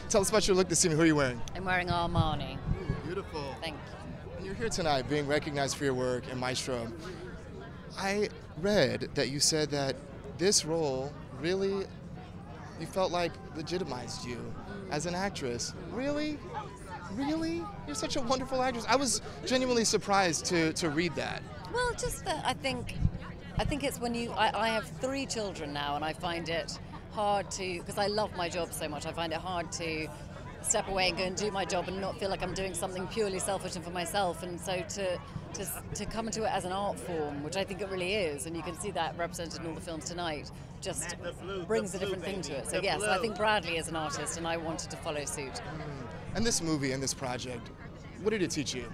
Tell us about your look this evening. Who are you wearing? I'm wearing Armani. Ooh, beautiful. Thank you. And you're here tonight being recognized for your work in Maestro. I read that you said that this role really, you felt like legitimized you as an actress. Really? Really? You're such a wonderful actress. I was genuinely surprised to read that. Well, just that I think it's when I have 3 children now, and I find it hard to, because I love my job so much, I find it hard to step away and go and do my job and not feel like I'm doing something purely selfish and for myself. And so to come into it as an art form, which I think it really is, and you can see that represented in all the films tonight, just brings a different thing to it. So yes, I think Bradley is an artist, and I wanted to follow suit. And this movie and this project, what did it teach you?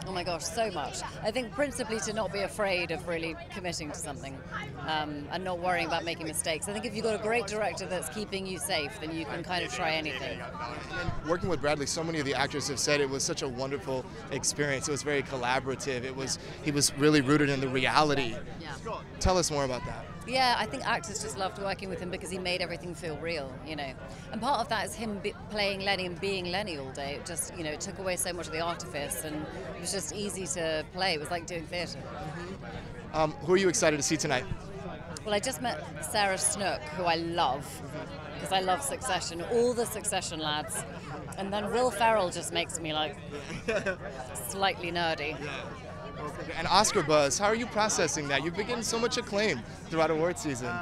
Oh my gosh, so much. I think principally to not be afraid of really committing to something and not worrying about making mistakes. I think if you've got a great director that's keeping you safe, then you can kind of try anything. Working with Bradley, so many of the actors have said it was such a wonderful experience. It was very collaborative. He was really rooted in the reality. Yeah. Tell us more about that. Yeah, I think actors just loved working with him because he made everything feel real, you know. And part of that is him playing Lenny and being Lenny all day. It just, you know, it took away so much of the artifice, and it was just easy to play. It was like doing theatre. Who are you excited to see tonight? Well, I just met Sarah Snook, who I love, because I love Succession, all the Succession lads. And then Will Ferrell just makes me, like, slightly nerdy. And Oscar buzz, how are you processing that? You've been getting so much acclaim throughout award season.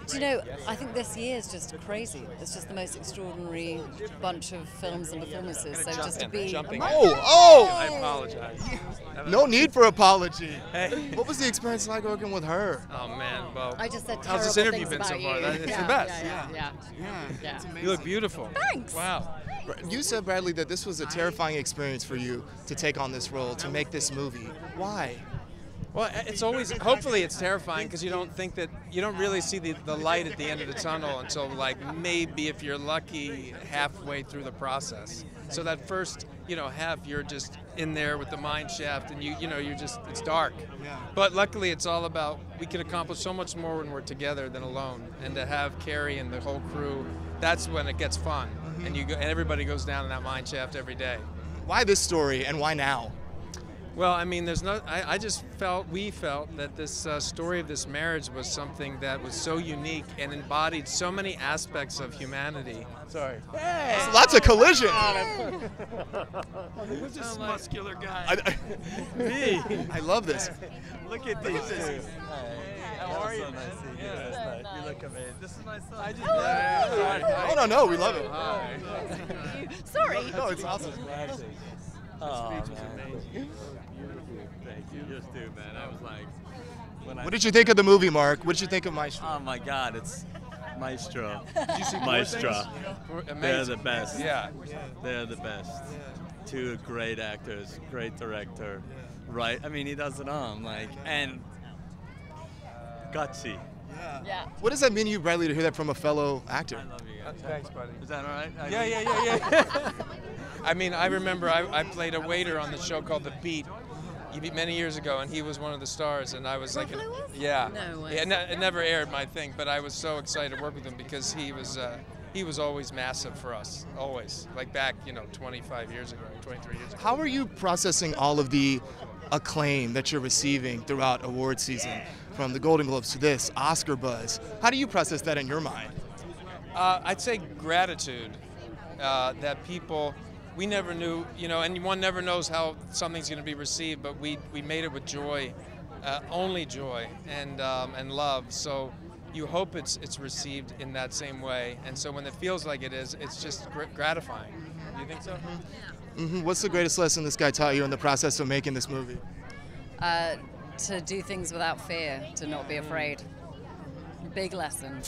Do you know, I think this year is just crazy. It's just the most extraordinary bunch of films and performances. So just to be... I apologize. No need for apology. Hey. What was the experience like working with her? Oh man, well. I just said how's this terrible interview things been so about far? you. It's the best. Yeah. You look beautiful. Thanks. Wow. You said, Bradley, that this was a terrifying experience for you to take on this role, to make this movie. Why? Well, it's always, hopefully it's terrifying because you don't think that, you don't really see the light at the end of the tunnel until like maybe, if you're lucky, halfway through the process. So that first, half, you're just in there with the mine shaft and you're just, it's dark. But luckily it's all about, we can accomplish so much more when we're together than alone. And to have Carey and the whole crew, that's when it gets fun. And and everybody goes down in that mine shaft every day. Why this story and why now? Well, I mean, we felt that this story of this marriage was something that was so unique and embodied so many aspects of humanity. Sorry. Hey! Lots of collision. Who's this muscular guy? Me. I love this. Look at these two. How are you? So nice seeing you last night. You look amazing. This is my son. Oh, no, we love it. Sorry. No, it's awesome. Oh, man. Thank you. Yours too, man. I was like... What did you think of the movie, Mark? What did you think of Maestro? Oh, my God. It's Maestro. Did you see Maestro. They're the best. Yeah. They're the best. Two great actors, great director. Right? I mean, he does it all. And gutsy. Yeah. What does that mean to you, Bradley, to hear that from a fellow actor? I love you guys. Thanks, buddy. Is that all right? Yeah. I mean, I remember I played a waiter on the show called The Beat many years ago, and he was one of the stars, and I was like, yeah. No way. Yeah, it never aired, my thing, but I was so excited to work with him because he was always massive for us, always. Like back, 25 years ago, 23 years ago. How are you processing all of the acclaim that you're receiving throughout award season, from the Golden Globes to this, Oscar buzz? How do you process that in your mind? I'd say gratitude that people, we never knew, and one never knows how something's going to be received, but we made it with joy, only joy and love. So you hope it's received in that same way. And so when it feels like it is, it's just gratifying. Do you think so? What's the greatest lesson this guy taught you in the process of making this movie? To do things without fear, to not be afraid. Big lesson.